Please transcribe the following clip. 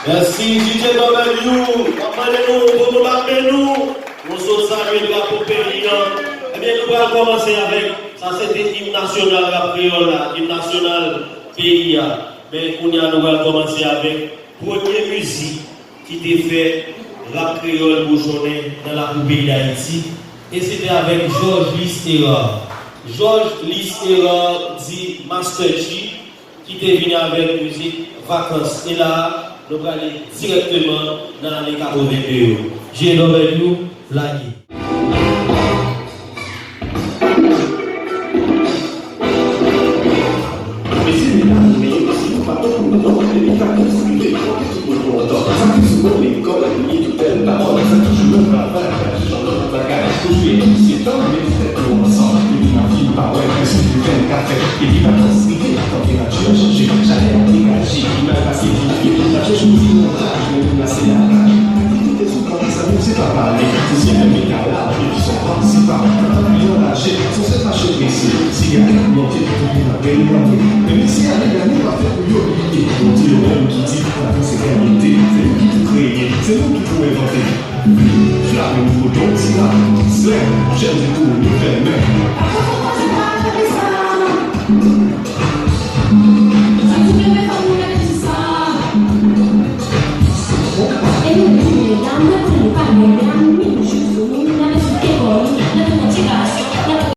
Merci, DJ W. Nous sommes salués de la Popérina. Eh bien, nous allons commencer avec, ça c'était l'hymne national, la créole, l'hymne national pays. Mais nous allons commencer avec la première musique qui était faite, la créole bourgeonnée dans la pays d'Haïti. Et c'était avec Georges Listera. Georges Listera dit Master G, qui était venu avec musique Vacances. Et là, nous allons aller directement dans l'année 82. J'ai nommé nous l'année. J'aime tout, nous fait